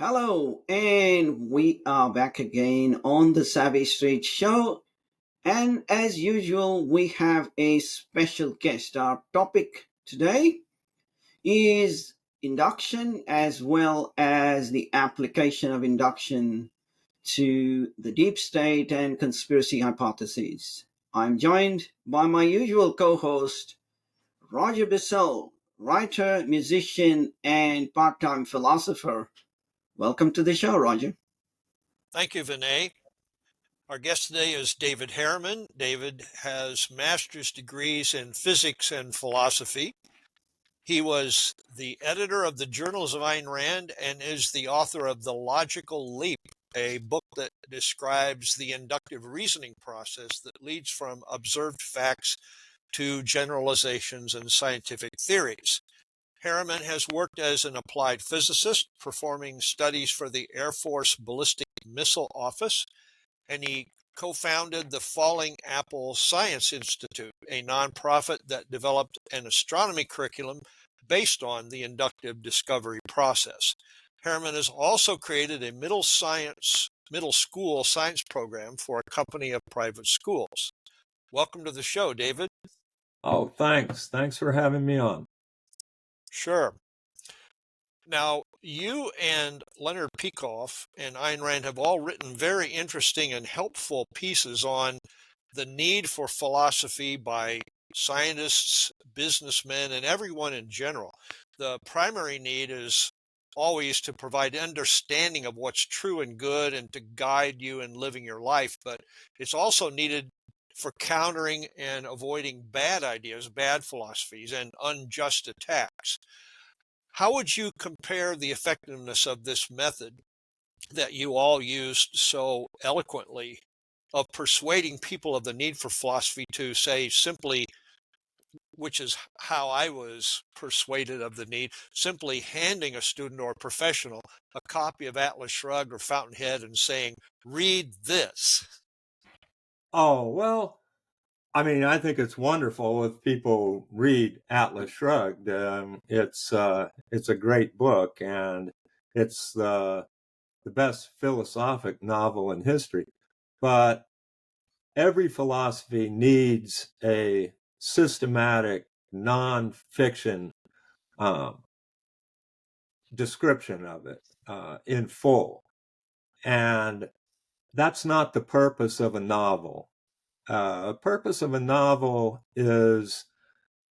Hello, and we are back again on the Savvy Street Show. And as usual, we have a special guest. Our topic today is induction as well as the application of induction to the deep state and conspiracy hypotheses. I'm joined by my usual co host, Roger Bissell, writer, musician, and part time philosopher. Welcome to the show, Roger. Thank you, Vinay. Our guest today is David Harriman. David has master's degrees in physics and philosophy. He was the editor of the Journals of Ayn Rand and is the author of The Logical Leap, a book that describes the inductive reasoning process that leads from observed facts to generalizations and scientific theories. Harriman has worked as an applied physicist, performing studies for the Air Force Ballistic Missile Office, and he co-founded the Falling Apple Science Institute, a nonprofit that developed an astronomy curriculum based on the inductive discovery process. Harriman has also created a middle school science program for a company of private schools. Welcome to the show, David. Oh, thanks. Thanks for having me on. Sure. Now, you and Leonard Peikoff and Ayn Rand have all written very interesting and helpful pieces on the need for philosophy by scientists, businessmen, and everyone in general. The primary need is always to provide understanding of what's true and good and to guide you in living your life, but it's also needed for countering and avoiding bad ideas, bad philosophies, and unjust attacks. How would you compare the effectiveness of this method that you all used so eloquently of persuading people of the need for philosophy to say simply, which is how I was persuaded of the need, simply handing a student or a professional a copy of Atlas Shrugged or Fountainhead and saying, read this? Oh, well, I think it's wonderful if people read Atlas Shrugged. It's a great book, and it's the best philosophic novel in history. But every philosophy needs a systematic nonfiction um, description of it in full. And that's not the purpose of a novel. The purpose of a novel is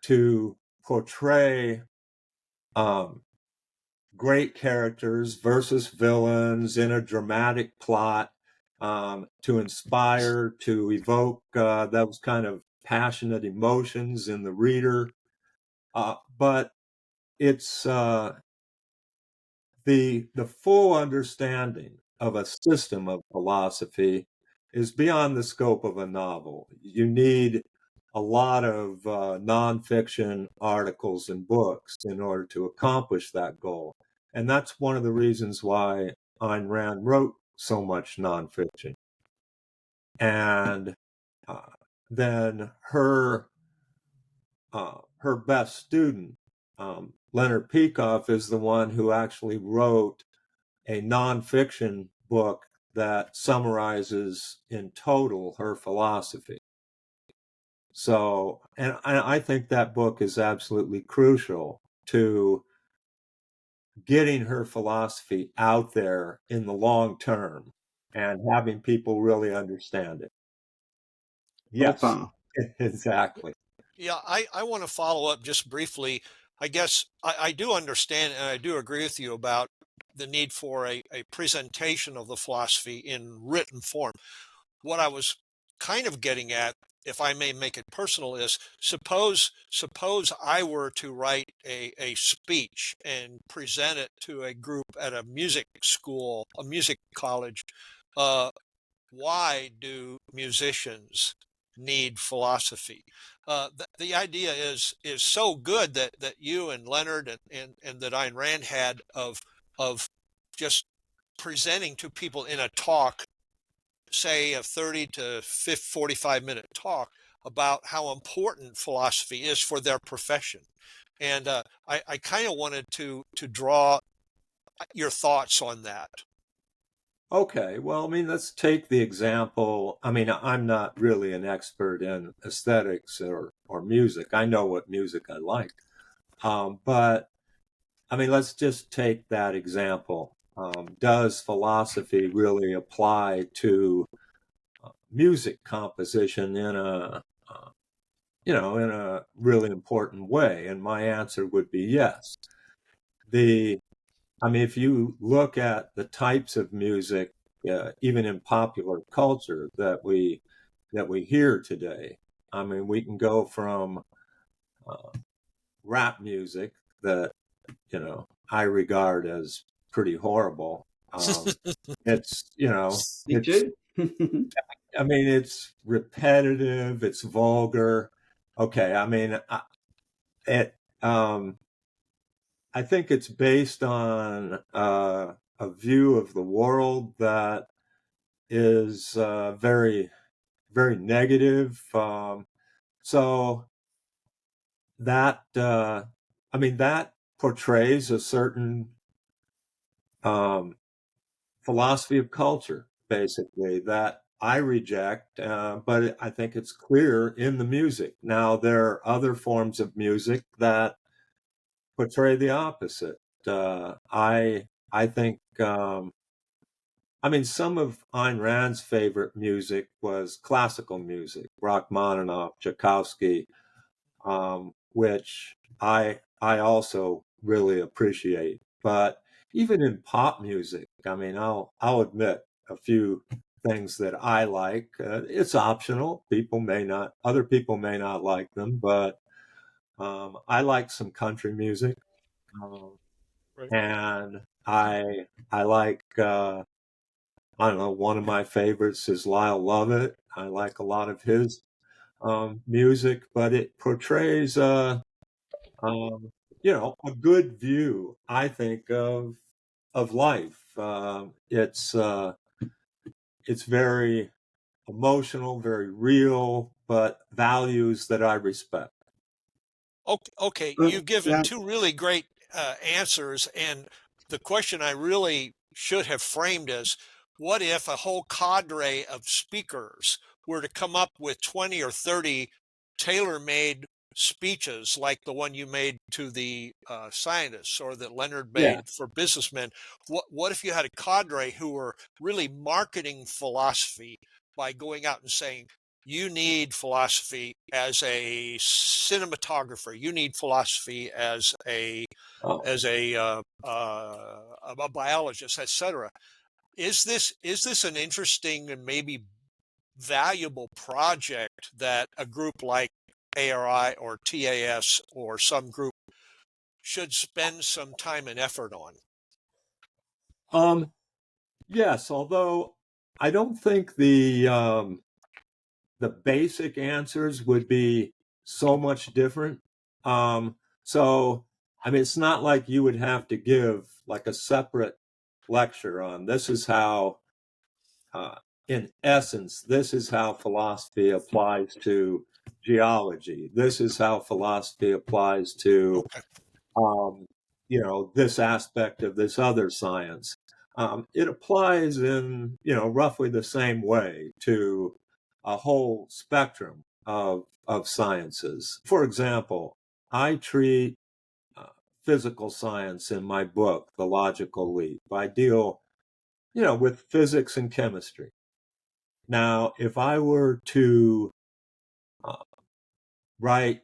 to portray great characters versus villains in a dramatic plot, to inspire, to evoke those kind of passionate emotions in the reader. But it's the full understanding of a system of philosophy is beyond the scope of a novel. You need a lot of nonfiction articles and books in order to accomplish that goal. And that's one of the reasons why Ayn Rand wrote so much nonfiction. And then her best student, Leonard Peikoff, is the one who actually wrote a nonfiction book that summarizes in total her philosophy. So, and I think that book is absolutely crucial to getting her philosophy out there in the long term and having people really understand it. Yes, Opa. exactly. Yeah, I want to follow up just briefly. I guess I do understand and I do agree with you about the need for a presentation of the philosophy in written form. What I was kind of getting at, if I may make it personal, is suppose I were to write a speech and present it to a group at a music school, a music college. Uh, why do musicians need philosophy? The idea is so good that you and Leonard and that Ayn Rand had of just presenting to people in a talk, say a 30 to 45-minute talk about how important philosophy is for their profession. And I kind of wanted to draw your thoughts on that. Okay, well, I mean, let's take the example. I mean, I'm not really an expert in aesthetics or music. I know what music I like. But I mean, let's just take that example. Does philosophy really apply to music composition in a really important way? And my answer would be yes. I mean, if you look at the types of music, even in popular culture that we hear today, I mean, we can go from uh, rap music that I regard as pretty horrible. It's Me too. I mean, it's repetitive, it's vulgar. Okay, I mean, it. I think it's based on a view of the world that is very, very negative. So that I mean, that portrays a certain um, philosophy of culture, basically, that I reject, but I think it's clear in the music. Now, there are other forms of music that portray the opposite. I think, I mean, some of Ayn Rand's favorite music was classical music, Rachmaninoff, Tchaikovsky, which I also really appreciate. But even in pop music, I mean, I'll admit a few things that I like. It's optional. Other people may not like them, but I like some country music, um, Right. and I like. I don't know. One of my favorites is Lyle Lovett. I like a lot of his music, but it portrays um, a good view, I think, of life. It's very emotional, very real, but values that I respect. Okay, Well, you've given yeah, two really great answers, and the question I really should have framed is, what if a whole cadre of speakers were to come up with 20 or 30 tailor-made speeches like the one you made to the scientists or that Leonard Yeah. made for businessmen? What if you had a cadre who were really marketing philosophy by going out and saying, you need philosophy as a cinematographer. You need philosophy Oh. a biologist, etc. Is this an interesting and maybe valuable project that a group like ARI or TAS or some group should spend some time and effort on? Um, yes, although I don't think the basic answers would be so much different. Um, so, I mean, it's not like you would have to give like a separate lecture on this is how, uh, in essence, this is how philosophy applies to geology. This is how philosophy applies to Okay, um, this aspect of this other science. It applies in, roughly the same way to a whole spectrum of sciences. For example, I treat uh, physical science in my book, The Logical Leap. I deal, with physics and chemistry. Now, if I were to uh, write,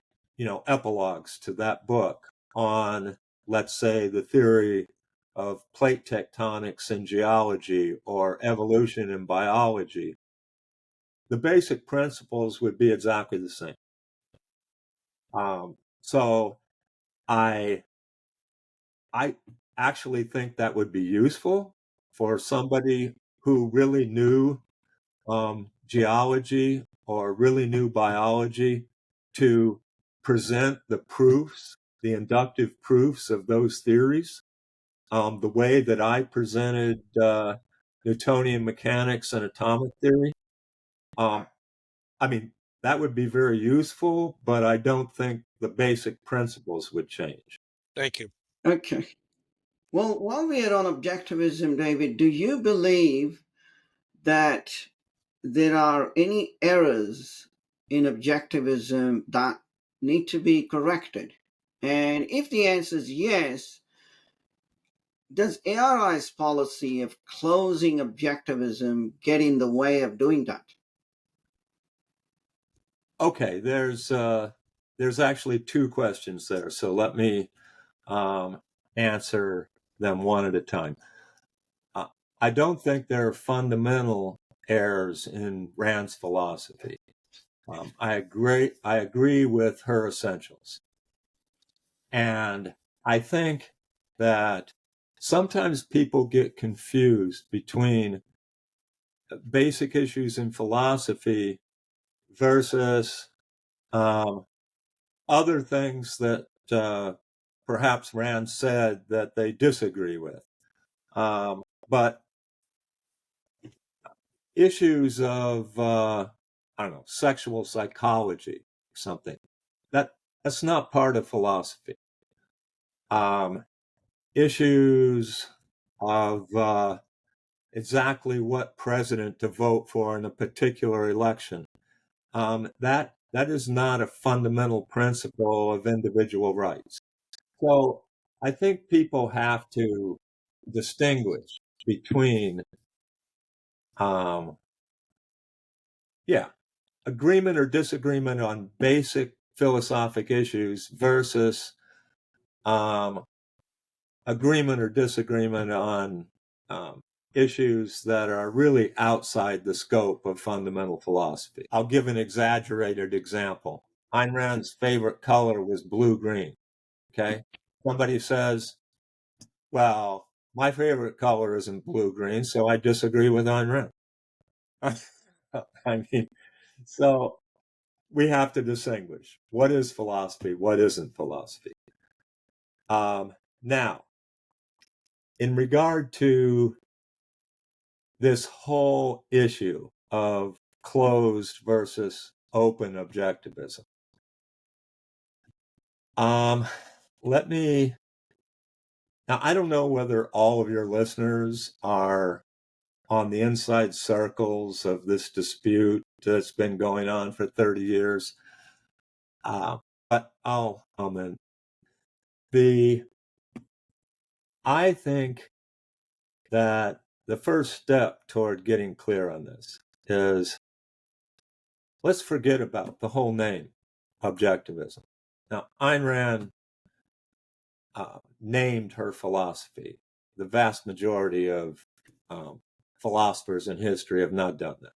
epilogues to that book on, let's say, the theory of plate tectonics in geology or evolution in biology, the basic principles would be exactly the same. So I I actually think that would be useful for somebody who really knew geology or really knew biology to present the proofs, the inductive proofs of those theories, the way that I presented Newtonian mechanics and atomic theory. Um, I mean, that would be very useful, but I don't think the basic principles would change. thank you. okay. Well, while we are on objectivism, David, do you believe that there are any errors in objectivism that need to be corrected? And if the answer is yes, does ARI's policy of closing objectivism get in the way of doing that? Okay, there's actually two questions there, so let me answer them one at a time. I don't think there are fundamental errors in Rand's philosophy. I agree with her essentials. And I think that sometimes people get confused between basic issues in philosophy versus other things that perhaps Rand said that they disagree with. But issues of, I don't know, sexual psychology or something, that's not part of philosophy. Issues of exactly what president to vote for in a particular election, that is not a fundamental principle of individual rights. So I think people have to distinguish between, um, yeah, agreement or disagreement on basic philosophic issues versus um, agreement or disagreement on issues that are really outside the scope of fundamental philosophy. I'll give an exaggerated example. Ayn Rand's favorite color was blue-green. Okay, somebody says, well, my favorite color isn't blue-green, so I disagree with Ayn Rand. I mean, so we have to distinguish what is philosophy, what isn't philosophy. Now, in regard to this whole issue of closed versus open objectivism, let me, now I don't know whether all of your listeners are on the inside circles of this dispute that's been going on for 30 years. But I'll comment. I think that the first step toward getting clear on this is let's forget about the whole name, objectivism. Now, Ayn Rand named her philosophy. The vast majority of philosophers in history have not done that.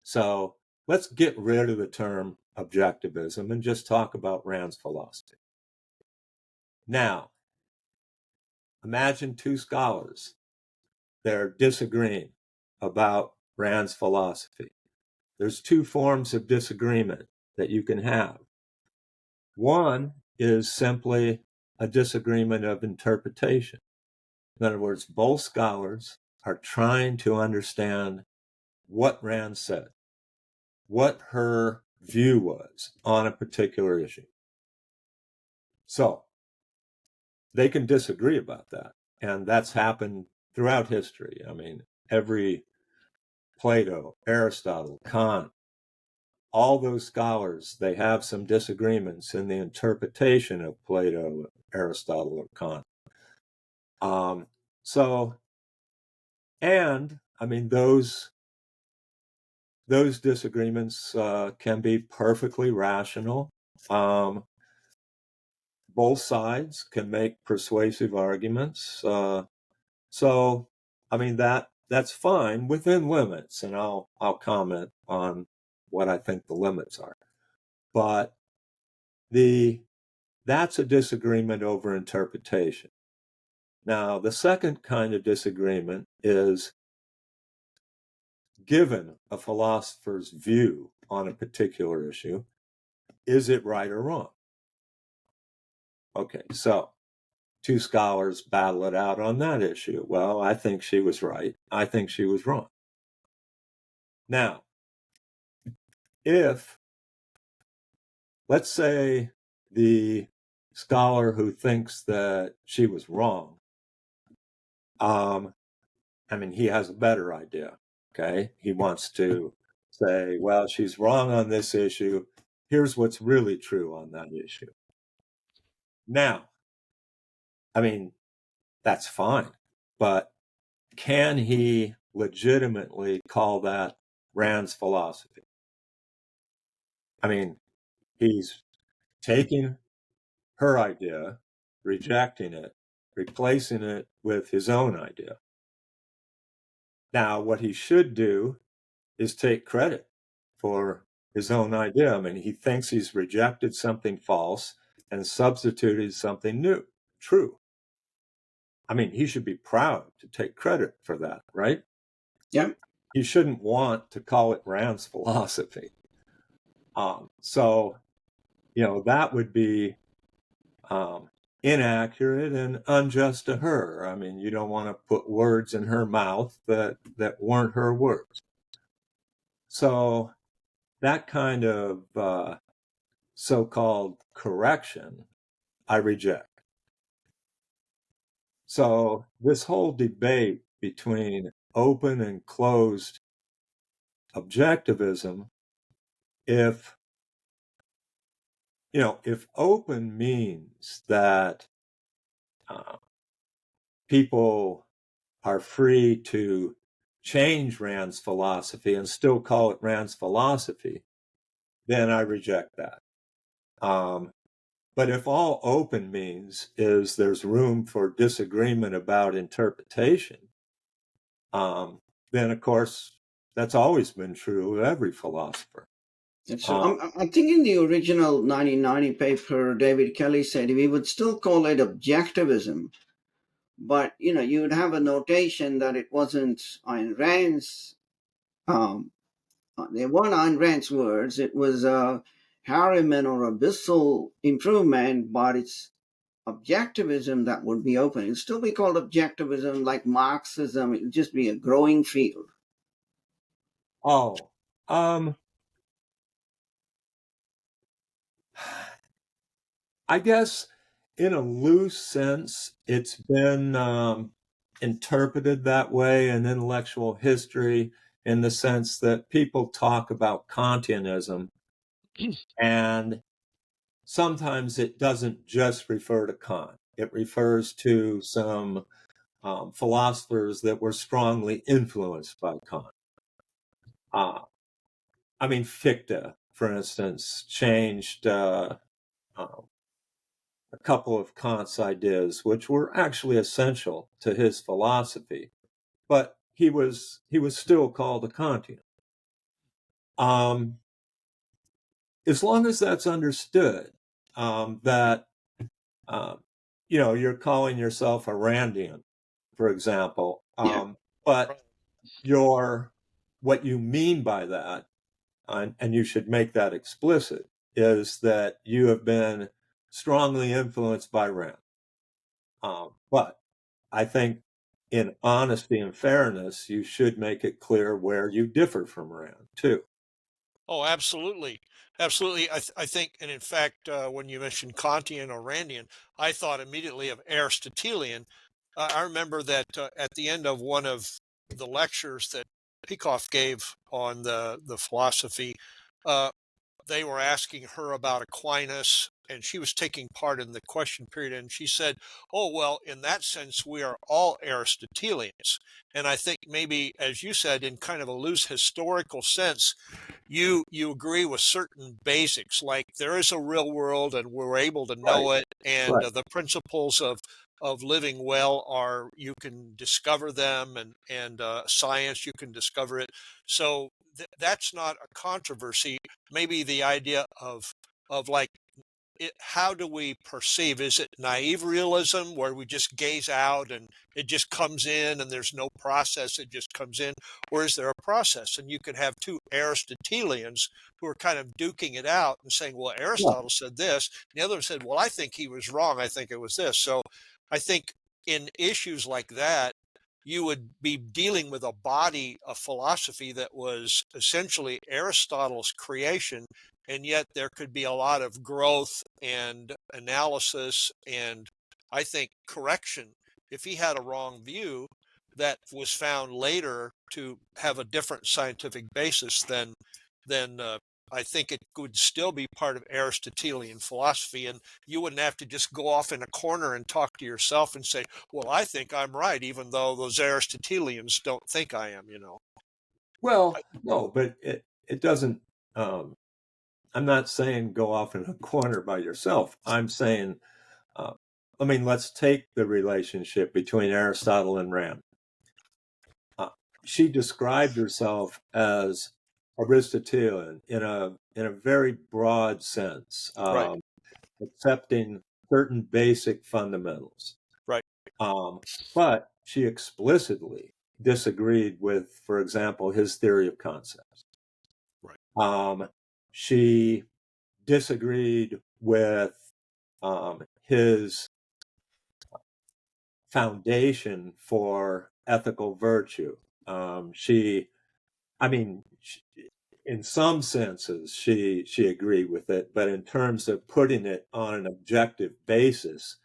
So let's get rid of the term objectivism and just talk about Rand's philosophy. Now, imagine two scholars. They're disagreeing about Rand's philosophy. There's two forms of disagreement that you can have. One is simply a disagreement of interpretation. In other words, both scholars are trying to understand what Rand said, what her view was on a particular issue. So they can disagree about that. And that's happened throughout history. I mean, every Plato, Aristotle, Kant, all those scholars, they have some disagreements in the interpretation of Plato, Aristotle, or Kant. And I mean, those disagreements can be perfectly rational. Both sides can make persuasive arguments. So, I mean, that's fine within limits, and I'll comment on what I think the limits are. But that's a disagreement over interpretation. Now, the second kind of disagreement is given a philosopher's view on a particular issue, is it right or wrong? Okay, so two scholars battle it out on that issue. Well, I think she was right. I think she was wrong. Now, if, let's say, the scholar who thinks that she was wrong I mean, he has a better idea. Okay. He wants to say, well, she's wrong on this issue. Here's what's really true on that issue. Now, I mean, that's fine, but can he legitimately call that Rand's philosophy? I mean, he's taking her idea, rejecting it, replacing it with his own idea. Now, what he should do is take credit for his own idea. I mean, he thinks he's rejected something false and substituted something new, true. I mean, he should be proud to take credit for that, right? Yeah. He shouldn't want to call it Rand's philosophy. So, that would be inaccurate and unjust to her. I mean, you don't want to put words in her mouth that weren't her words. So that kind of so-called correction, I reject. So this whole debate between open and closed objectivism, if open means that people are free to change Rand's philosophy and still call it Rand's philosophy, then I reject that. But if all open means is there's room for disagreement about interpretation, then of course that's always been true of every philosopher. So I think in the original 1990 paper, David Kelly said we would still call it objectivism, but you would have a notation that it wasn't Ayn Rand's. They weren't Ayn Rand's words. It was a Harriman or a Bissell improvement, but it's objectivism that would be open. It'd still be called objectivism, like Marxism. It'd just be a growing field. Oh, I guess in a loose sense, it's been interpreted that way in intellectual history, in the sense that people talk about Kantianism, and sometimes it doesn't just refer to Kant. It refers to some philosophers that were strongly influenced by Kant. I mean, Fichte, for instance, changed a couple of Kant's ideas, which were actually essential to his philosophy, but he was still called a Kantian. As long as that's understood, that you're calling yourself a Randian, for example, but what you mean by that, and you should make that explicit, is that you have been strongly influenced by Rand. But I think in honesty and fairness, you should make it clear where you differ from Rand, too. Oh, absolutely. Absolutely. I think, and in fact, when you mentioned Kantian or Randian, I thought immediately of Aristotelian. I remember that at the end of one of the lectures that Peikoff gave on the philosophy, uh, they were asking her about Aquinas, and she was taking part in the question period, and she said, "Oh, well, in that sense, we are all Aristotelians." And I think maybe, as you said, in kind of a loose historical sense, you agree with certain basics, like there is a real world, and we're able to Right, know it, and right, the principles of living well are you can discover them, and science you can discover it. So that's not a controversy. Maybe the idea of like how do we perceive? Is it naive realism where we just gaze out and it just comes in and there's no process, it just comes in? Or is there a process? And you could have two Aristotelians who are kind of duking it out and saying, well, yeah, Aristotle said this. And the other one said, well, I think he was wrong. I think it was this. So I think in issues like that, you would be dealing with a body of philosophy that was essentially Aristotle's creation, and yet there could be a lot of growth and analysis and I think correction if he had a wrong view that was found later to have a different scientific basis, then I think it would still be part of Aristotelian philosophy, and you wouldn't have to just go off in a corner and talk to yourself and say, "Well, I think I'm right," even though those Aristotelians don't think I am. Well, no, but it doesn't. I'm not saying go off in a corner by yourself. I'm saying, uh, let's take the relationship between Aristotle and Rand. She described herself as Aristotelian in a very broad sense, Right, accepting certain basic fundamentals. right, But she explicitly disagreed with, for example, his theory of concepts. right, She disagreed with his foundation for ethical virtue. She, I mean, she, in some senses, she agreed with it, but in terms of putting it on an objective basis,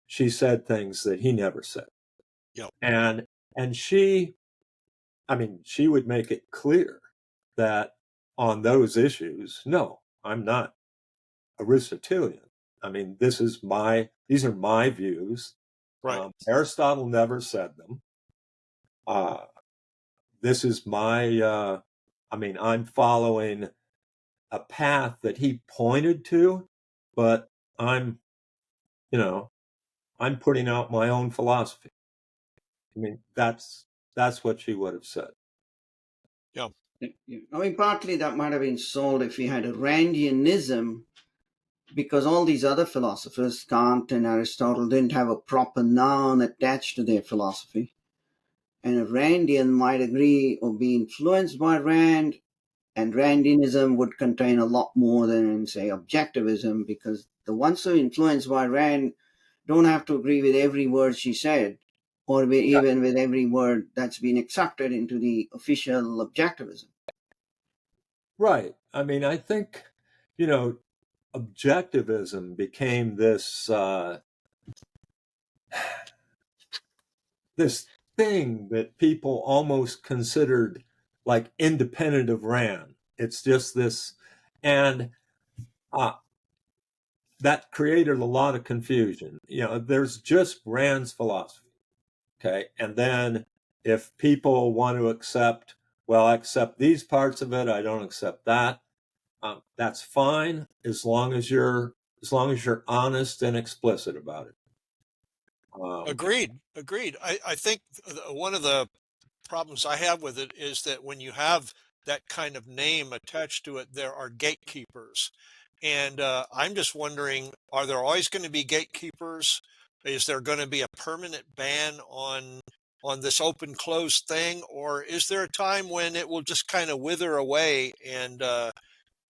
she said things that he never said. yeah, And and she would make it clear that on those issues, no, I'm not Aristotelian. These are my views. right. Aristotle never said them. Uh, this is I'm following a path that he pointed to, but I'm, you know, I'm putting out my own philosophy. That's what she would have said. Yeah, I mean, partly that might have been solved if we had a Randianism, because all these other philosophers, Kant and Aristotle, didn't have a proper noun attached to their philosophy. And a Randian might agree or be influenced by Rand, and Randianism would contain a lot more than, say, Objectivism, because the ones who are influenced by Rand don't have to agree with every word she said, or Yeah. even with every word that's been accepted into the official Objectivism. Right. I think, you know, objectivism became this thing that people almost considered like independent of Rand. It's just this, and uh, that created a lot of confusion. There's just Rand's philosophy, okay, and then if people want to accept, well, I accept these parts of it, I don't accept that. That's fine as long as you're honest and explicit about it. Um, agreed. I think one of the problems I have with it is that when you have that kind of name attached to it, there are gatekeepers. And I'm just wondering, are there always going to be gatekeepers? Is there going to be a permanent ban on this open closed thing, or is there a time when it will just kind of wither away and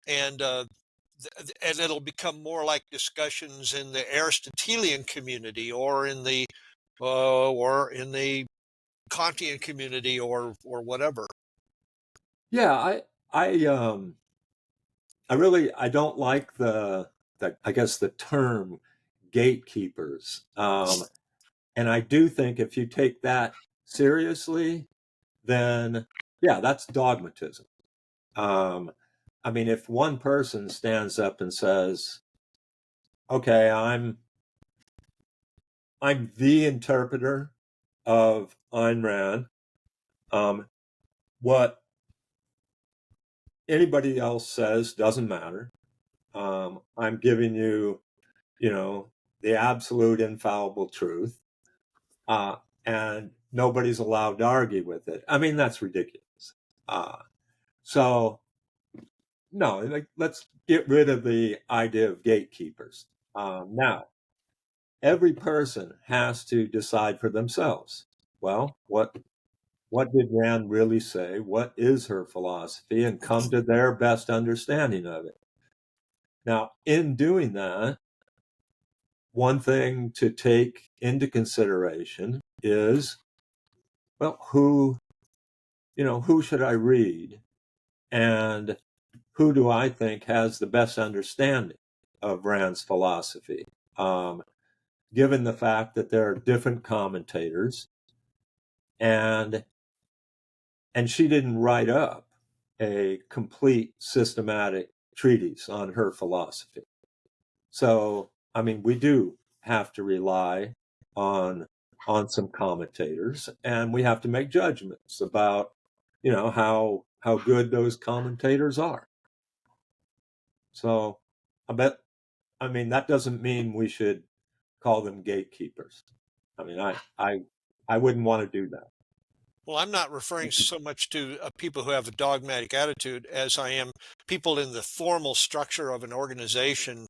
and it'll become more like discussions in the Aristotelian community or in the Kantian community or whatever. yeah, I don't like the I guess the term gatekeepers. And I do think if you take that seriously, then yeah, that's dogmatism. Um, if one person stands up and says, "Okay, I'm the interpreter of Ayn Rand," um, what anybody else says doesn't matter. I'm giving you, the absolute infallible truth, uh, and nobody's allowed to argue with it. That's ridiculous. Uh, so no, like, let's get rid of the idea of gatekeepers. Now, every person has to decide for themselves. Well, what did Rand really say? What is her philosophy? And come to their best understanding of it. Now, in doing that, one thing to take into consideration is, well, who should I read? And who do I think has the best understanding of Rand's philosophy? Um, given the fact that there are different commentators, and she didn't write up a complete systematic treatise on her philosophy. So, I mean, we do have to rely on some commentators, and we have to make judgments about, how good those commentators are. So, I mean, that doesn't mean we should call them gatekeepers. I mean, I wouldn't want to do that. Well, I'm not referring so much to people who have a dogmatic attitude as I am people in the formal structure of an organization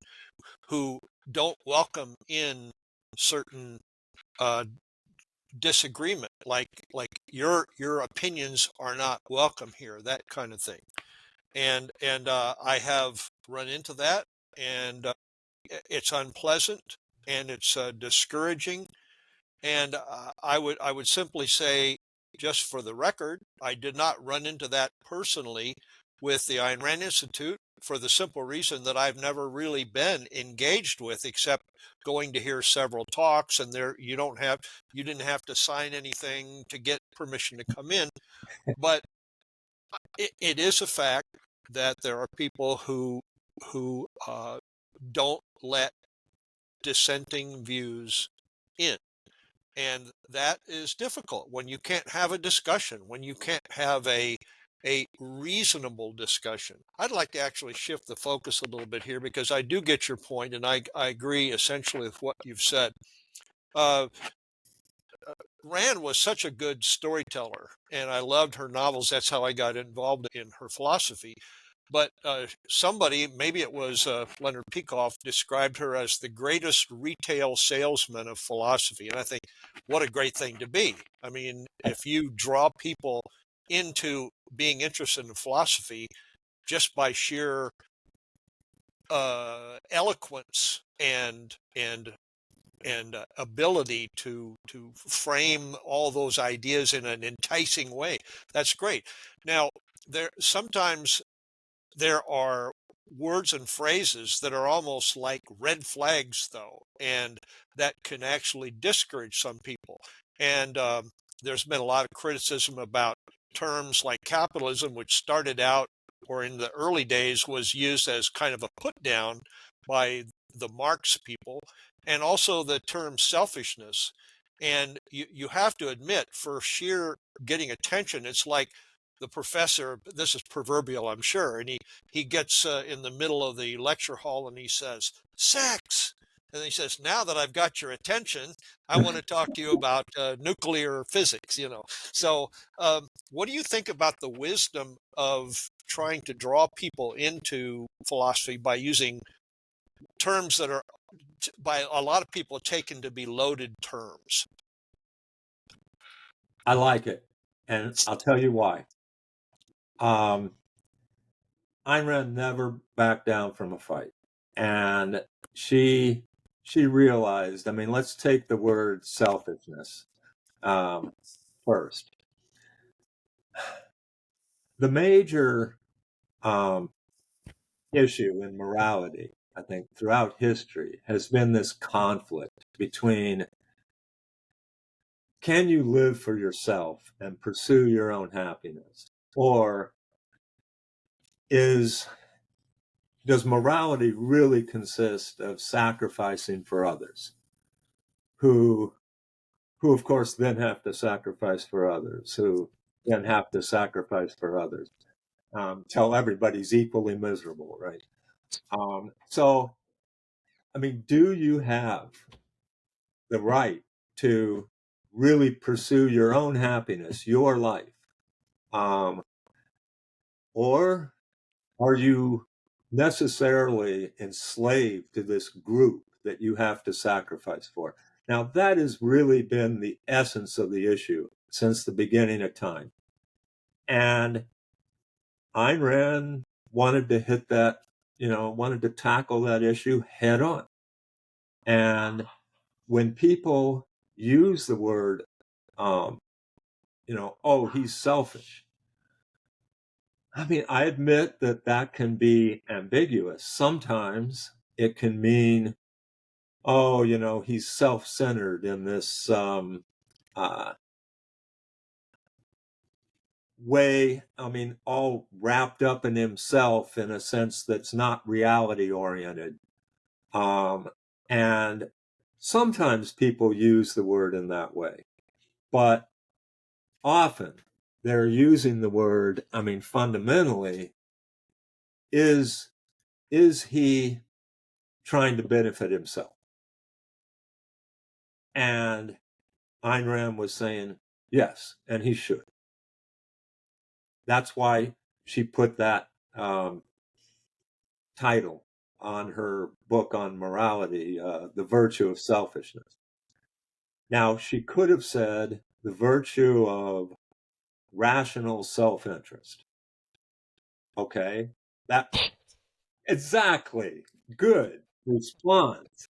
who don't welcome in certain uh, disagreement, like your opinions are not welcome here, that kind of thing. And I have run into that, and it's unpleasant, and it's discouraging. And I would simply say, just for the record, I did not run into that personally with the Ayn Rand Institute for the simple reason that I've never really been engaged with, except going to hear several talks, and there you didn't have to sign anything to get permission to come in. But it is a fact that there are people who don't let dissenting views in. And that is difficult when you can't have a discussion, when you can't have a reasonable discussion. I'd like to actually shift the focus a little bit here because I do get your point, and I agree essentially with what you've said. Uh, Rand was such a good storyteller, and I loved her novels. That's how I got involved in her philosophy. But somebody, maybe it was Leonard Peikoff, described her as the greatest retail salesman of philosophy. And I think, what a great thing to be. I mean, if you draw people into being interested in philosophy just by sheer eloquence and ability to frame all those ideas in an enticing way, that's great. Now, sometimes there are words and phrases that are almost like red flags, though, and that can actually discourage some people. And there's been a lot of criticism about terms like capitalism, which started out, or in the early days, was used as kind of a put down by the Marx people, and also the term selfishness. And you have to admit, for sheer getting attention, it's like the professor, this is proverbial, I'm sure, and he gets in the middle of the lecture hall and he says, sex. And he says, now that I've got your attention, I want to talk to you about nuclear physics, So what do you think about the wisdom of trying to draw people into philosophy by using terms that are, by a lot of people, taken to be loaded terms? I like it, and I'll tell you why. Ayn Rand never backed down from a fight, and she realized. I mean, let's take the word selfishness first. The major issue in morality, I think, throughout history has been this conflict between, can you live for yourself and pursue your own happiness, or does morality really consist of sacrificing for others, who of course then have to sacrifice for others, who then have to sacrifice for others, till everybody's equally miserable, right? So, I mean, do you have the right to really pursue your own happiness, your life? Or are you necessarily enslaved to this group that you have to sacrifice for? Now, that has really been the essence of the issue since the beginning of time. And Ayn Rand wanted to hit that, wanted to tackle that issue head on. And when people use the word, oh, he's selfish. I mean, I admit that can be ambiguous. Sometimes it can mean, oh, he's self-centered in this way, all wrapped up in himself in a sense that's not reality oriented. And sometimes people use the word in that way, but often they're using the word, fundamentally, is he trying to benefit himself? And Ayn Rand was saying, yes, and he should. That's why she put that title on her book on morality, The Virtue of Selfishness. Now, she could have said the virtue of rational self-interest. Okay? That exactly. Good response.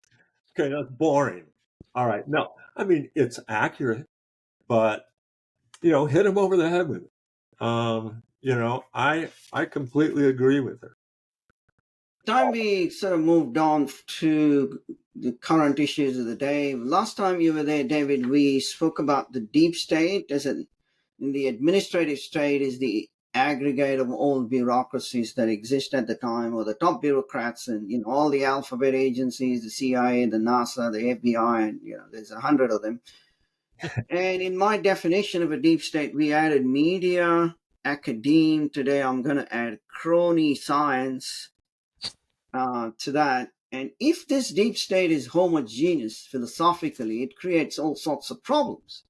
Okay, that's boring. All right. No, it's accurate, but hit him over the head with it. I completely agree with her. Time we sort of moved on to the current issues of the day. Last time you were there, David, we spoke about the deep state as in the administrative state is the aggregate of all bureaucracies that exist at the time, or the top bureaucrats and all the alphabet agencies, the CIA, the NASA, the FBI, and there's 100 of them. And in my definition of a deep state, we added media, academe. Today I'm going to add crony science to that. And if this deep state is homogeneous philosophically, it creates all sorts of problems.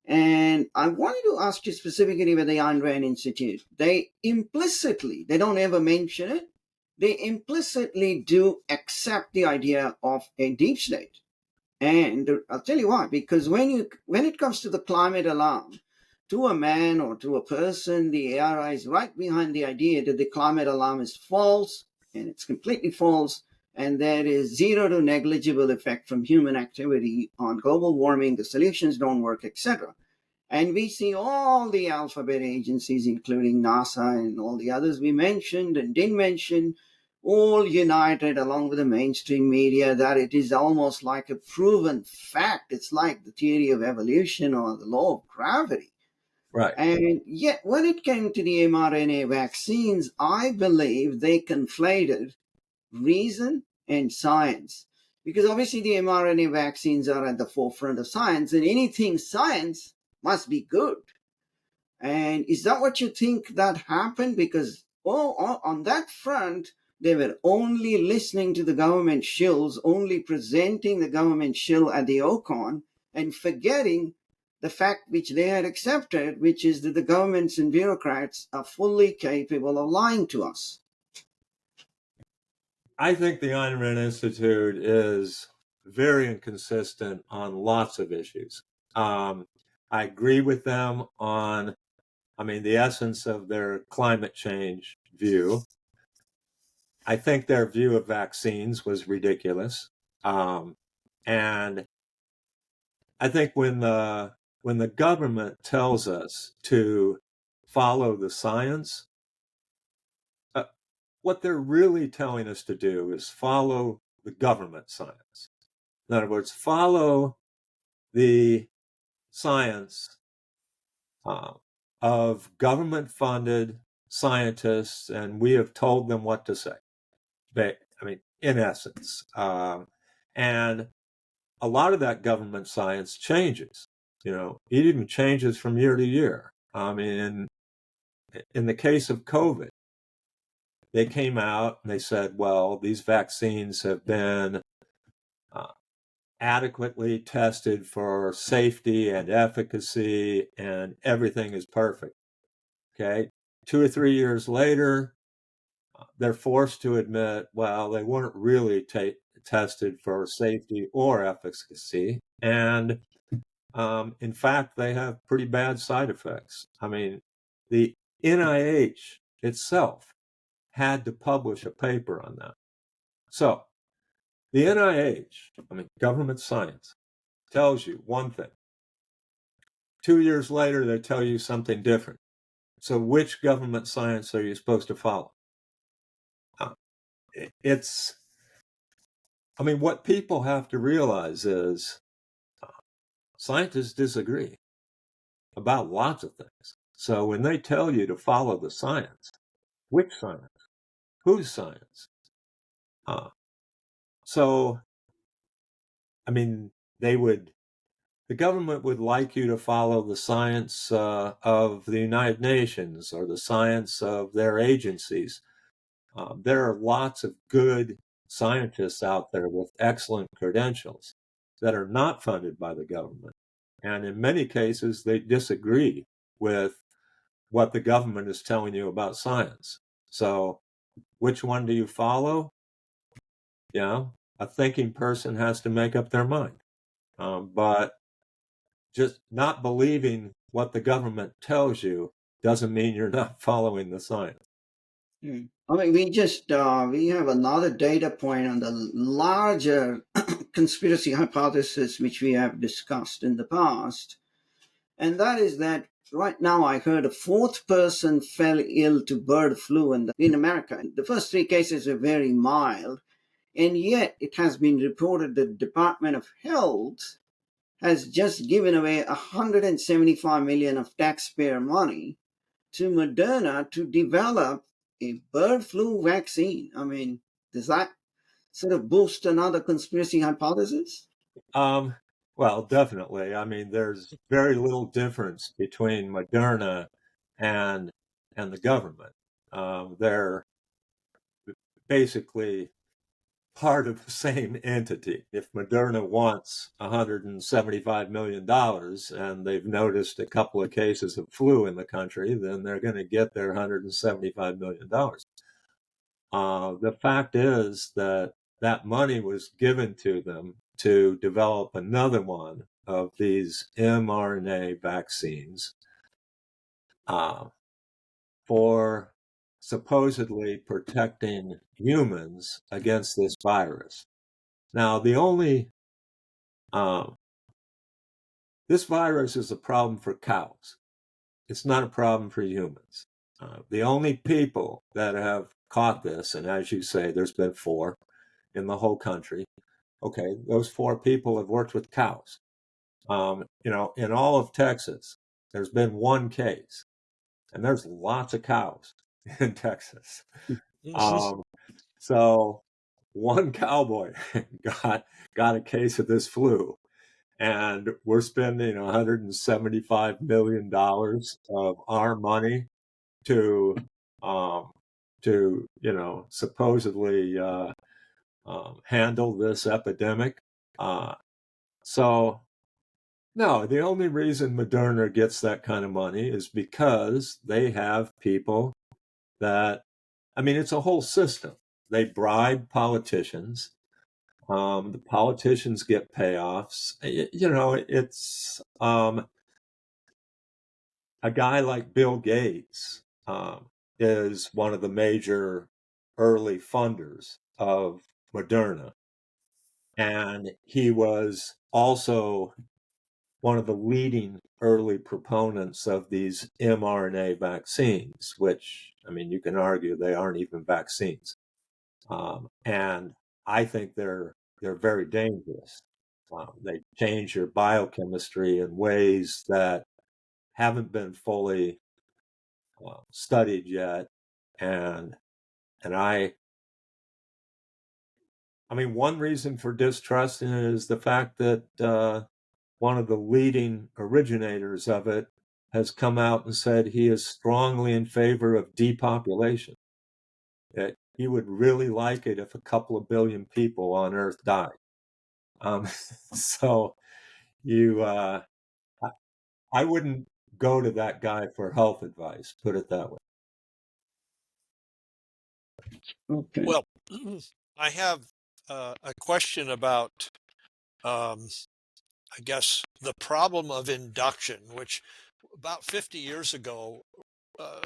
And I wanted to ask you specifically with the Ayn Rand Institute. They don't ever mention it, they implicitly do accept the idea of a deep state. And I'll tell you why, because when it comes to the climate alarm, to a man or to a person, the ARI is right behind the idea that the climate alarm is false, and it's completely false, and there is zero to negligible effect from human activity on global warming, the solutions don't work, etc. And we see all the alphabet agencies, including NASA and all the others we mentioned and didn't mention, all united along with the mainstream media that it is almost like a proven fact. It's like the theory of evolution or the law of gravity. Right. And yet, when it came to the mRNA vaccines, I believe they conflated reason and science. Because obviously, the mRNA vaccines are at the forefront of science, and anything science must be good. And is that what you think that happened? Because on that front, they were only listening to the government shills, only presenting the government shill at the OCON, and forgetting the fact which they had accepted, which is that the governments and bureaucrats are fully capable of lying to us. I think the Ayn Rand Institute is very inconsistent on lots of issues. I agree with them on, the essence of their climate change view. I think their view of vaccines was ridiculous. And I think when the government tells us to follow the science, what they're really telling us to do is follow the government science. In other words, follow the science of government-funded scientists, and we have told them what to say. In essence. And a lot of that government science changes. It even changes from year to year. In the case of COVID, they came out and they said, well, these vaccines have been adequately tested for safety and efficacy, and everything is perfect. Okay. 2 or 3 years later, they're forced to admit, well, they weren't really tested for safety or efficacy. And in fact, they have pretty bad side effects. The NIH itself had to publish a paper on that. So the NIH, government science, tells you one thing. 2 years later, they tell you something different. So which government science are you supposed to follow? It's I mean, what people have to realize is scientists disagree about lots of things. So when they tell you to follow the science, which science? Whose science? Uh, so, I mean, the government would like you to follow the science of the United Nations or the science of their agencies. There are lots of good scientists out there with excellent credentials that are not funded by the government. And in many cases, they disagree with what the government is telling you about science. So, which one do you follow? You know, a thinking person has to make up their mind. But just not believing what the government tells you doesn't mean you're not following the science. I mean, we have another data point on the larger conspiracy hypothesis which we have discussed in the past, and that is that right now I heard a fourth person fell ill to bird flu in America. The first three cases were very mild, and yet it has been reported that the Department of Health has just given away 175 million of taxpayer money to Moderna to develop a bird flu vaccine. I mean, does that sort of boost another conspiracy hypothesis? Um, well, definitely. I mean, there's very little difference between Moderna and the government. They're basically part of the same entity. If Moderna wants $175 million and they've noticed a couple of cases of flu in the country, then they're going to get their $175 million. The fact is that that money was given to them to develop another one of these mRNA vaccines for supposedly protecting humans against this virus. Now, this virus is a problem for cows. It's not a problem for humans. The only people that have caught this, and as you say, there's been 4 in the whole country. Okay, those 4 people have worked with cows. In all of Texas, there's been 1 case, and there's lots of cows in Texas. So 1 cowboy got a case of this flu, and we're spending $175 million of our money to supposedly handle this epidemic. So no, the only reason Moderna gets that kind of money is because they have people that, I mean, it's a whole system. They bribe politicians. The politicians get payoffs. It's a guy like Bill Gates is one of the major early funders of Moderna. And he was also one of the leading early proponents of these mRNA vaccines, which, I mean, you can argue they aren't even vaccines. And I think they're very dangerous. They change your biochemistry in ways that haven't been fully studied yet. And I mean, one reason for distrust is the fact that one of the leading originators of it has come out and said he is strongly in favor of depopulation. That he would really like it if a couple of billion people on Earth died. So I wouldn't go to that guy for health advice, put it that way. Okay. Well, I have a question about, I guess, the problem of induction, which about 50 years ago, uh,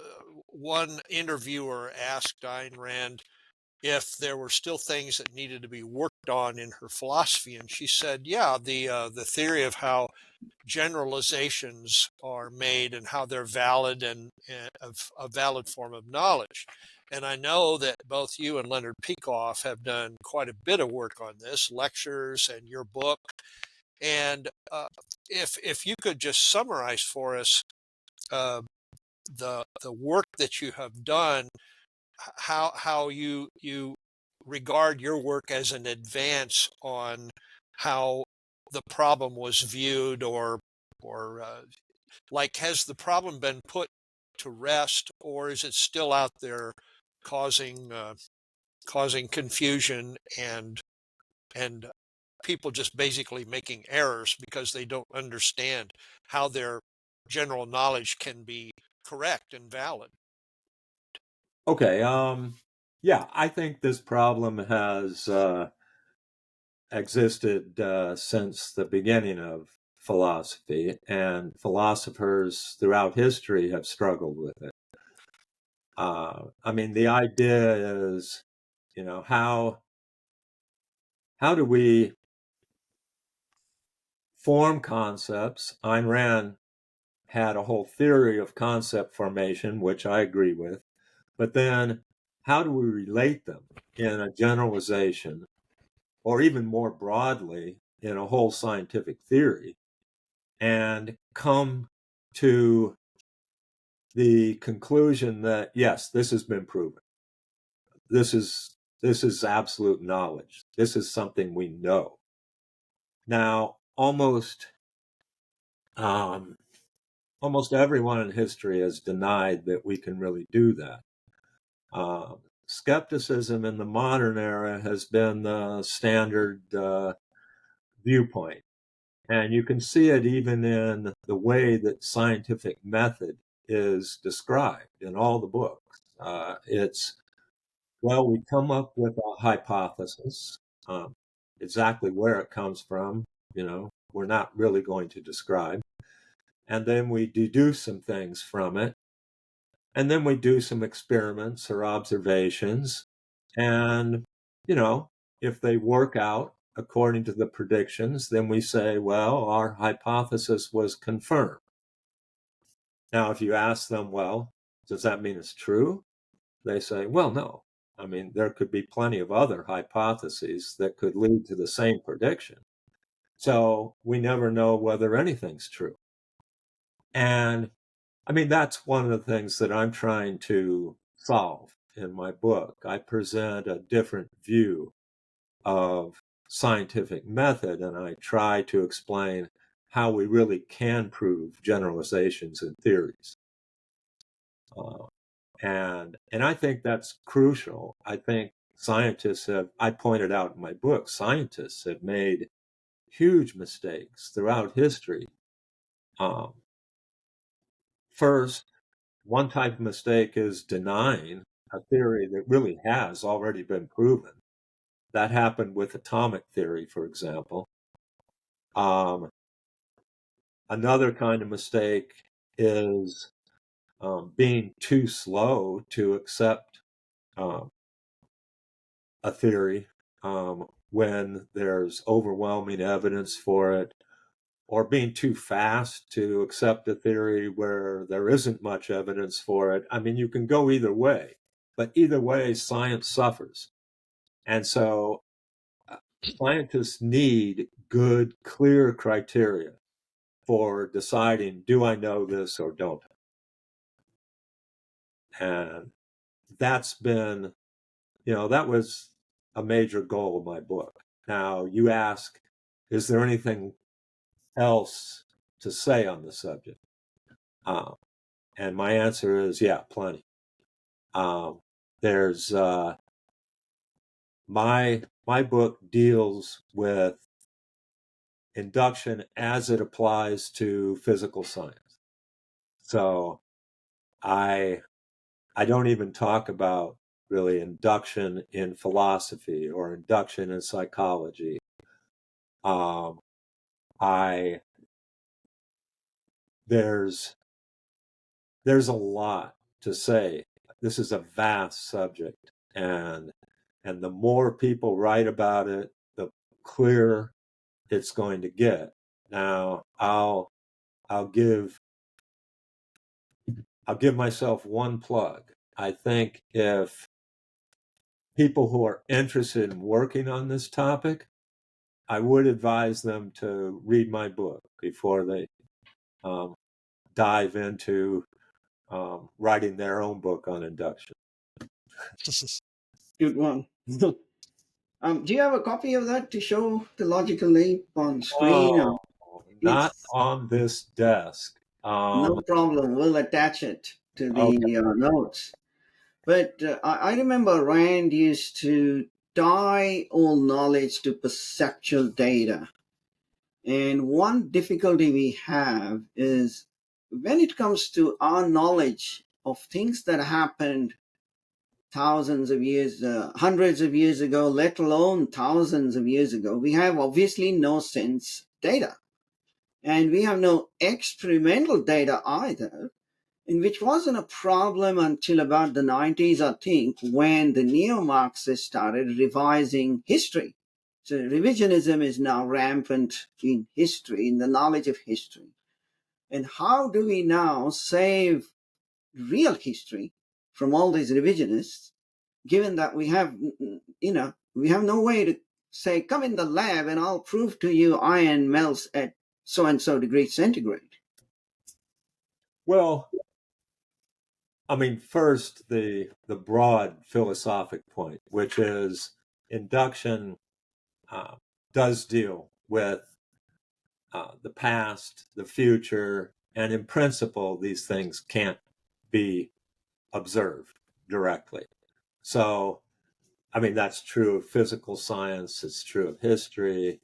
one interviewer asked Ayn Rand if there were still things that needed to be worked on in her philosophy. And she said, yeah, the theory of how generalizations are made and how they're valid and a valid form of knowledge. And I know that both you and Leonard Peikoff have done quite a bit of work on this, lectures and your book. And if you could just summarize for us uh, the work that you have done, how you regard your work as an advance on how the problem was viewed, or like, has the problem been put to rest, or is it still out there causing causing confusion and people just basically making errors because they don't understand how their general knowledge can be correct and valid? Okay. Yeah, I think this problem has existed since the beginning of philosophy, and philosophers throughout history have struggled with it. I mean, the idea is, how do we form concepts? Ayn Rand had a whole theory of concept formation, which I agree with, but then how do we relate them in a generalization, or even more broadly in a whole scientific theory, and come to the conclusion that yes, this has been proven. This is absolute knowledge. This is something we know. Now, um, almost everyone in history has denied that we can really do that. Skepticism in the modern era has been the standard viewpoint. And you can see it even in the way that scientific method is described in all the books. It's, well, we come up with a hypothesis, exactly where it comes from, we're not really going to describe. And then we deduce some things from it. And then we do some experiments or observations. And, if they work out according to the predictions, then we say, well, our hypothesis was confirmed. Now, if you ask them, well, does that mean it's true? They say, well, no. I mean, there could be plenty of other hypotheses that could lead to the same prediction. So we never know whether anything's true. And I mean, that's one of the things that I'm trying to solve in my book. I present a different view of scientific method, and I try to explain how we really can prove generalizations and theories. And I think that's crucial. I think I pointed out in my book, scientists have made huge mistakes throughout history. First, one type of mistake is denying a theory that really has already been proven. That happened with atomic theory, for example. Another kind of mistake is being too slow to accept um, a theory when there's overwhelming evidence for it, or being too fast to accept a theory where there isn't much evidence for it. I mean, you can go either way, but either way, science suffers. And so scientists need good, clear criteria for deciding, do I know this or don't I? And that's been, that was a major goal of my book. Now, you ask, is there anything else to say on the subject? And my answer is, yeah, plenty. There's my book deals with induction as it applies to physical science. So I don't even talk about really induction in philosophy or induction in psychology. I there's a lot to say. This is a vast subject, and And the more people write about it, the clearer it's going to get. Now, I'll give myself one plug. I think if people who are interested in working on this topic, I would advise them to read my book before they dive into writing their own book on induction. Good one. Do you have a copy of that to show the logical leap on screen? Oh, not It's on this desk. no problem. We'll attach it to Okay. the notes. But I remember Rand used to tie all knowledge to perceptual data. And one difficulty we have is when it comes to our knowledge of things that happened thousands of years, hundreds of years ago, let alone thousands of years ago, we have obviously no sense data. And we have no experimental data either, and which wasn't a problem until about the 90s, I think, when the neo-Marxists started revising history. So revisionism is now rampant in history, in the knowledge of history. And how do we now save real history from all these revisionists, given that we have, we have no way to say, come in the lab and I'll prove to you iron melts at so and so degrees centigrade? Well, I mean, first, the broad philosophic point, which is induction does deal with the past, the future, and in principle, these things can't be observed directly. So, I mean, that's true of physical science, it's true of history.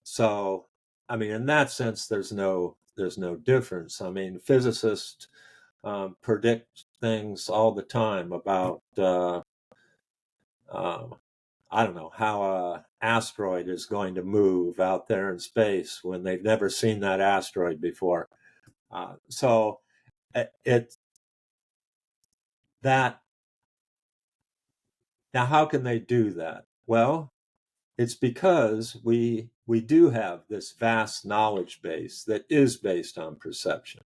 So, I mean, in that sense, there's no difference. I mean, physicists predict things all the time about I don't know how a asteroid is going to move out there in space when they've never seen that asteroid before. So it that now how can they do that? Well, it's because we do have this vast knowledge base that is based on perception,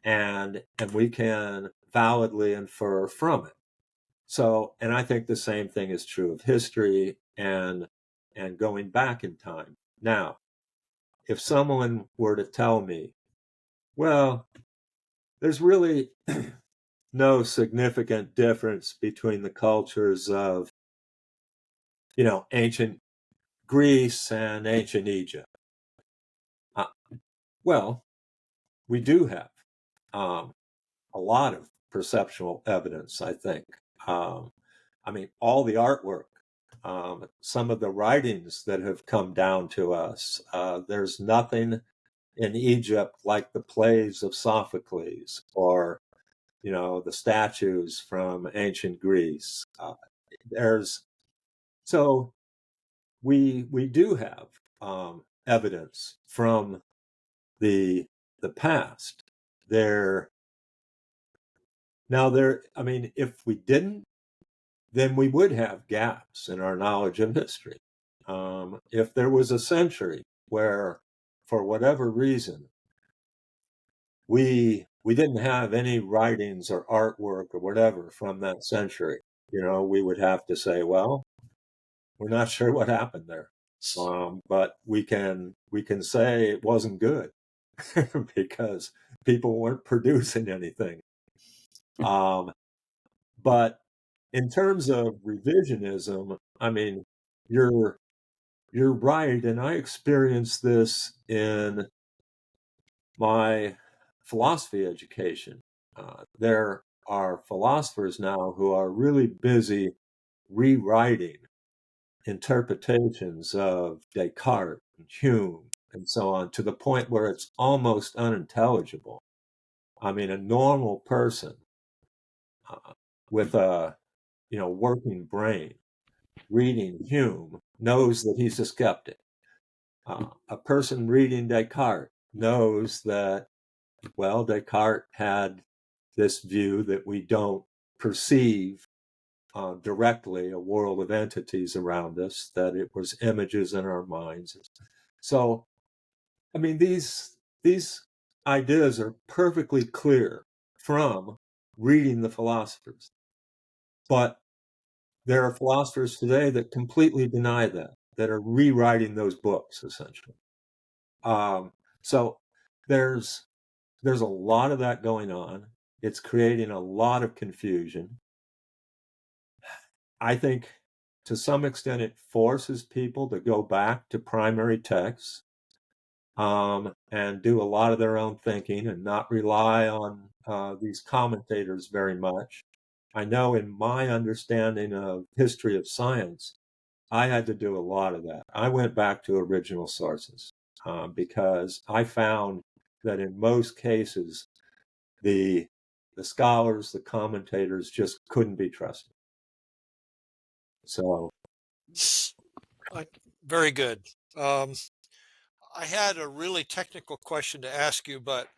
and we can validly infer from it. So, and I think the same thing is true of history and going back in time. Now, if someone were to tell me, well, there's really no significant difference between the cultures of, ancient Greece and ancient Egypt. Well, we do have a lot of perceptual evidence, I think. I mean, all the artwork, some of the writings that have come down to us, there's nothing in Egypt like the plays of Sophocles or, the statues from ancient Greece. So we do have evidence from the past. I mean, if we didn't, then we would have gaps in our knowledge of history. If there was a century where, for whatever reason, we didn't have any writings or artwork or whatever from that century, we would have to say, well, we're not sure what happened there, but we can say it wasn't good because people weren't producing anything. But in terms of revisionism, I mean, you're right, and I experienced this in my philosophy education. There are philosophers now who are really busy rewriting interpretations of Descartes and Hume and so on to the point where it's almost unintelligible. I mean, a normal person with a working brain reading Hume knows that he's a skeptic. A person reading Descartes knows that, well, Descartes had this view that we don't perceive directly a world of entities around us, that it was images in our minds. So, I mean, these ideas are perfectly clear from reading the philosophers. But there are philosophers today that completely deny that are rewriting those books, essentially. So there's a lot of that going on. It's creating a lot of confusion. I think to some extent it forces people to go back to primary texts, and do a lot of their own thinking and not rely on these commentators very much. I know in my understanding of history of science, I had to do a lot of that. I went back to original sources because I found that in most cases, the scholars, the commentators just couldn't be trusted. So, Very good. Um, I had a really technical question to ask you, but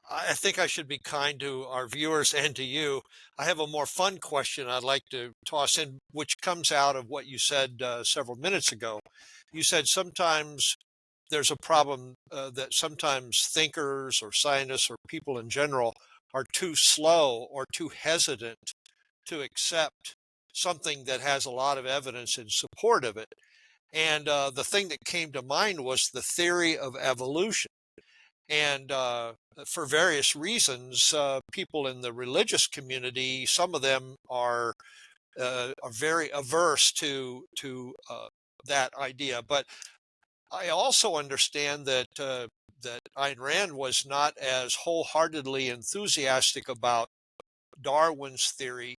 I think I should be kind to our viewers and to you. I have a more fun question I'd like to toss in, which comes out of what you said several minutes ago. You said sometimes there's a problem that sometimes thinkers or scientists or people in general are too slow or too hesitant to accept something that has a lot of evidence in support of it. And the thing that came to mind was the theory of evolution. And for various reasons, people in the religious community, some of them are very averse to that idea. But I also understand that Ayn Rand was not as wholeheartedly enthusiastic about Darwin's theory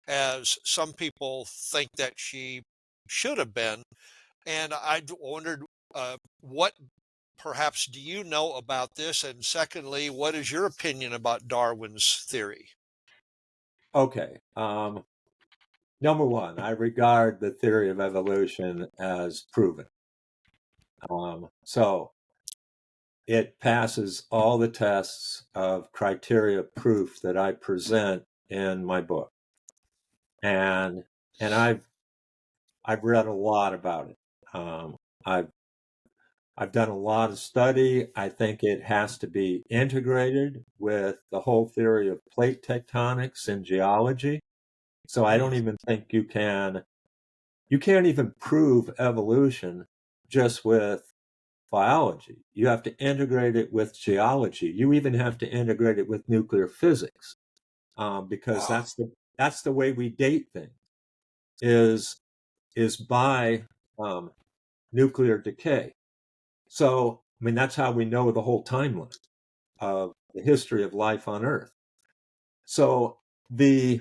as some people think that she should have been. And I wondered, what perhaps do you know about this? And secondly, what is your opinion about Darwin's theory? okay. Number one, I regard the theory of evolution as proven. So it passes all the tests of criteria proof that I present in my book. And I've read a lot about it. I've done a lot of study. I think it has to be integrated with the whole theory of plate tectonics and geology. So I Mm. don't even think you can't even prove evolution just with biology. You have to integrate it with geology. You even have to integrate it with nuclear physics, because Wow. that's the way we date things is by nuclear decay. So, I mean, that's how we know the whole timeline of the history of life on Earth. So the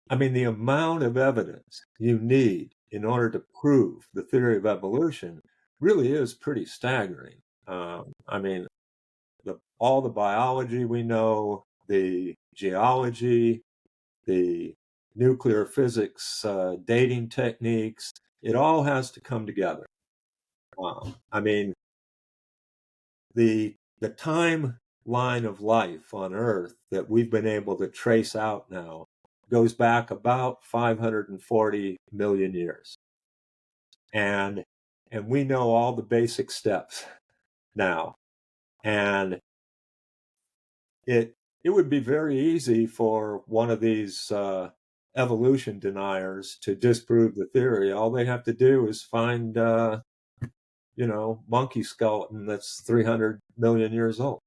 the amount of evidence you need in order to prove the theory of evolution really is pretty staggering. I mean, all the biology we know, the geology, the nuclear physics dating techniques, it all has to come together. I mean, the timeline of life on Earth that we've been able to trace out now goes back about 540 million years, and we know all the basic steps now, and it would be very easy for one of these evolution deniers to disprove the theory. All they have to do is find monkey skeleton that's 300 million years old,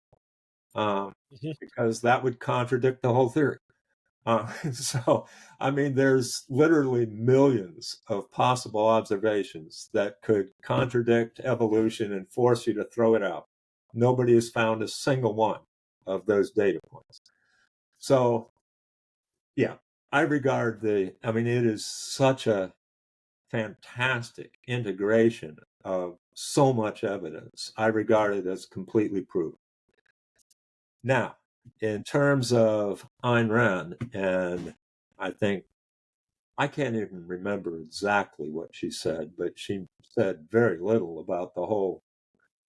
Mhm. because that would contradict the whole theory. So, I mean, there's literally millions of possible observations that could contradict evolution and force you to throw it out. Nobody has found a single one of those data points. So, yeah, it is such a fantastic integration of so much evidence. I regard it as completely proven. Now, in terms of Ayn Rand, and I think I can't even remember exactly what she said, but she said very little about the whole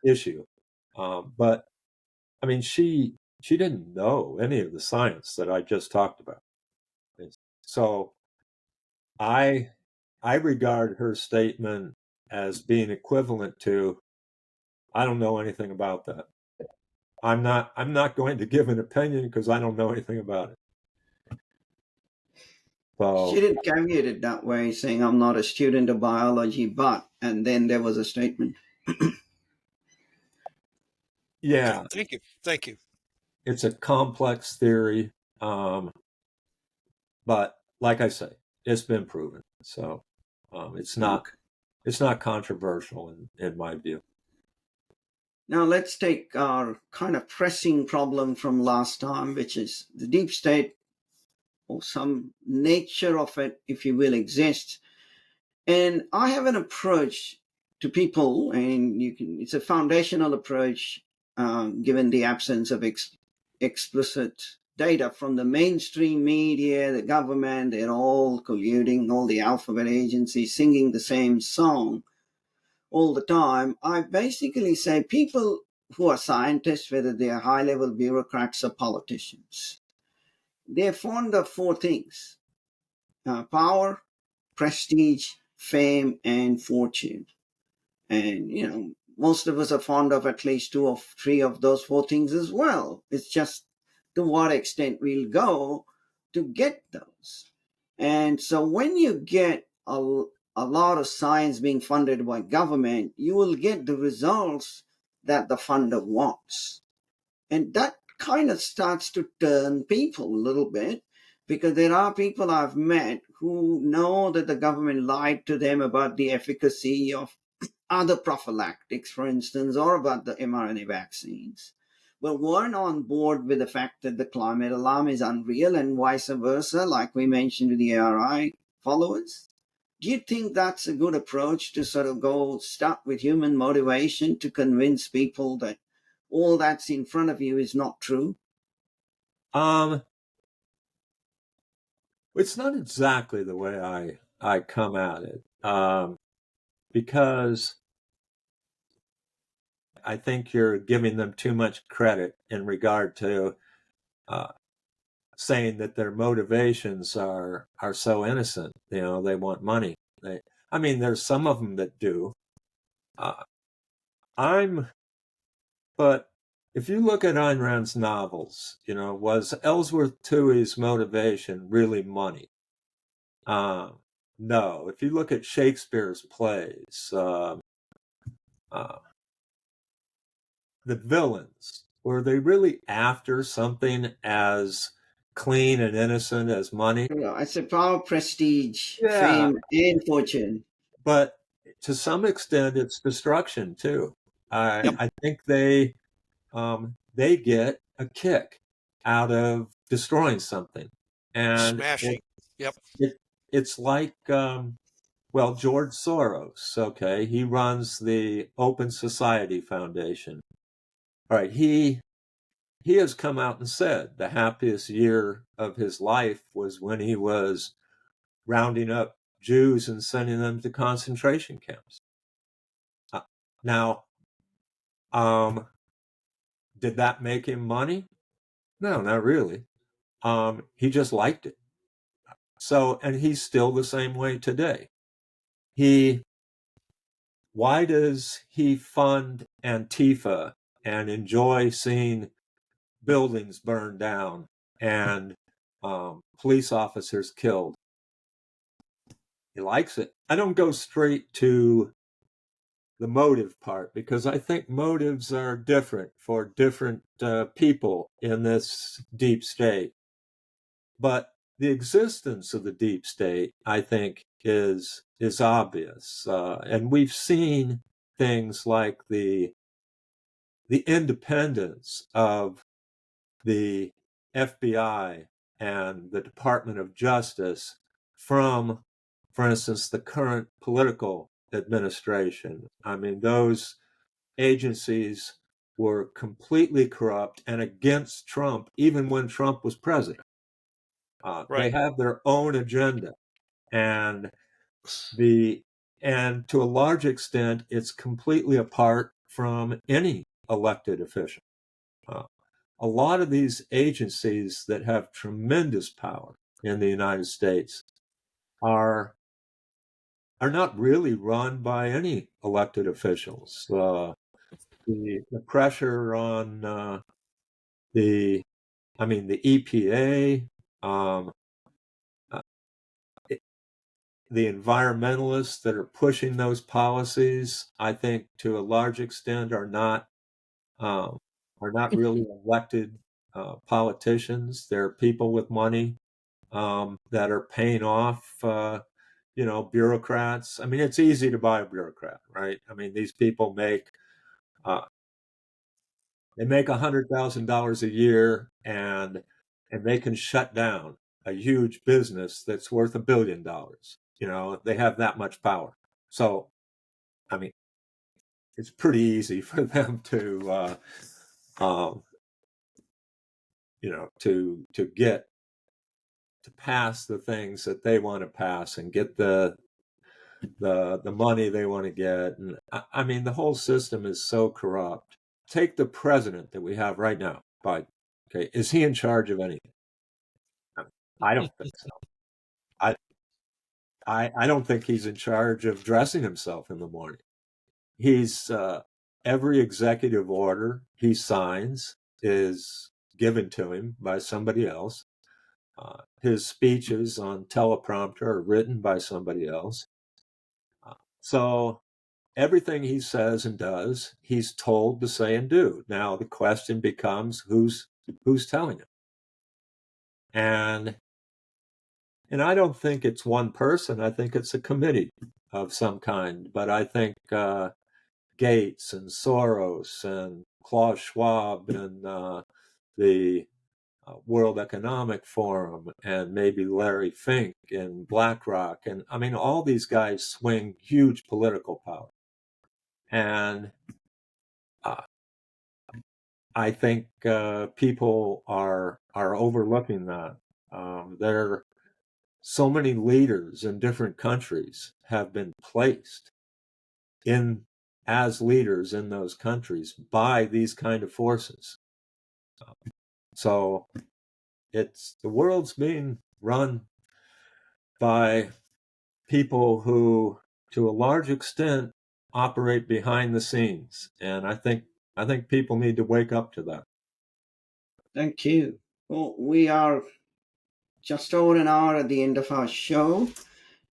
issue. But I mean, she didn't know any of the science that I just talked about. So I regard her statement as being equivalent to, I don't know anything about that. I'm not going to give an opinion because I don't know anything about it. She So didn't caveat it that way, saying, I'm not a student of biology, but, and then there was a statement. Okay, yeah, thank you. Thank you. it's a complex theory, but like I say, it's been proven. So it's not Okay. controversial in my view. Now let's take our kind of pressing problem from last time, which is the deep state, or some nature of it, if you will, exists. And I have an approach to people, and it's a foundational approach, given the absence of explicit data from the mainstream media, the government. They're all colluding, all the alphabet agencies singing the same song all the time. I basically say people who are scientists, whether they are high level bureaucrats or politicians, they're fond of four things: power, prestige, fame, and fortune. And, most of us are fond of at least two or three of those four things as well. It's just to what extent we'll go to get those. And so when you get a lot of science being funded by government, you will get the results that the funder wants. And that kind of starts to turn people a little bit, because there are people I've met who know that the government lied to them about the efficacy of other prophylactics, for instance, or about the mRNA vaccines, but weren't on board with the fact that the climate alarm is unreal, and vice versa, like we mentioned with the ARI followers. Do you think that's a good approach, to sort of go start with human motivation to convince people that all that's in front of you is not true? Um, it's not exactly the way I come at it, because I think you're giving them too much credit in regard to uh, saying that their motivations are so innocent. They want money. I mean, there's some of them that do. Uh, I'm, but if you look at Ayn Rand's novels, was Ellsworth Toohey's motivation really money? Uh, no. If you look at Shakespeare's plays, uh, the villains, were they really after something as clean and innocent as money? I say power, prestige, Yeah, fame, and fortune. but to some extent, it's destruction too. Yep. I think they get a kick out of destroying something, and Smashing. Yep. it it's like well, George Soros. Okay, he runs the Open Society Foundation. All right, he has come out and said the happiest year of his life was when he was rounding up Jews and sending them to concentration camps. Uh, now, um, did that make him money? No, not really. He just liked it. So, and he's still the same way today. He, why does he fund Antifa and enjoy seeing buildings burned down and police officers killed? He likes it. I don't go straight to the motive part because I think motives are different for different people in this deep state. But the existence of the deep state, I think, is obvious, and we've seen things like the independence of the FBI and the Department of Justice from, for instance, the current political administration. I mean, those agencies were completely corrupt and against Trump, even when Trump was president. They Right. have their own agenda, and the and to a large extent, it's completely apart from any elected official. Uh, a lot of these agencies that have tremendous power in the United States are not really run by any elected officials. The pressure on the EPA, um, uh, the environmentalists that are pushing those policies, I think to a large extent um, are not really elected politicians. They're people with money that are paying off, bureaucrats. I mean, it's easy to buy a bureaucrat, right? I mean, these people make uh, they make $100,000 a year, and they can shut down a huge business that's worth $1 billion. They have that much power. So, I mean, it's pretty easy for them to, um, get to pass the things that they want to pass and get the money they want to get. And I mean, the whole system is so corrupt. Take the president that we have right now, Biden. Okay, is he in charge of anything? I don't think so. I don't think he's in charge of dressing himself in the morning. He's every executive order he signs is given to him by somebody else. His speeches on teleprompter are written by somebody else. So everything he says and does, he's told to say and do. Now the question becomes who's telling him. And I don't think it's one person. I think it's a committee of some kind. But I think Gates and Soros and Klaus Schwab and the World Economic Forum and maybe Larry Fink and BlackRock. And I mean, all these guys swing huge political power. And I think people are overlooking that. There are so many leaders in different countries have been placed as leaders in those countries by these kind of forces. So the world's being run by people who, to a large extent, operate behind the scenes, and I think people need to wake up to that. Thank you. Well, we are just over an hour at the end of our show.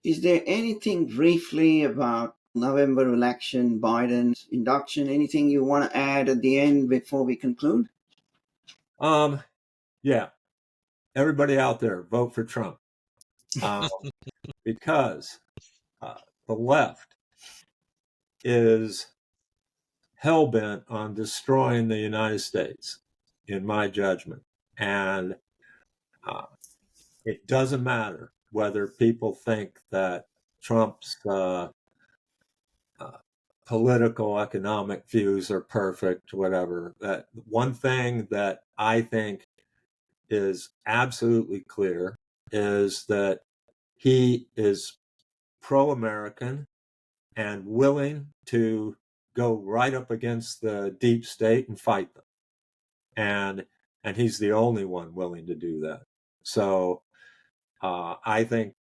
Is there anything briefly about November election, Biden's induction, anything you want to add at the end before we conclude? Yeah, everybody out there, vote for Trump, because the left is hell-bent on destroying the United States, in my judgment. And it doesn't matter whether people think that Trump's political, economic views are perfect, whatever. That one thing that I think is absolutely clear is that he is pro-American and willing to go right up against the deep state and fight them. And he's the only one willing to do that. So I think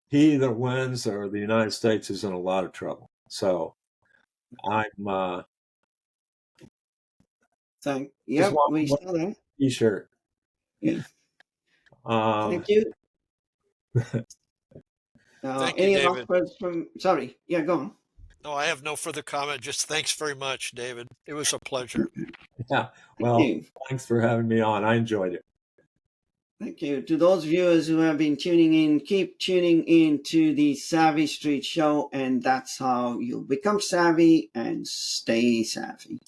he either wins or the United States is in a lot of trouble. So I'm Yep, we saw that. T-shirt. Yeah. Thank you. Thank you, Any David. last words from? Sorry. Yeah, go on. No, I have no further comment. Just thanks very much, David. It was a pleasure. Yeah. Thank Well, you. thanks for having me on. I enjoyed it. Thank you. To those viewers who have been tuning in, keep tuning in to the Savvy Street Show, and that's how you'll become savvy and stay savvy.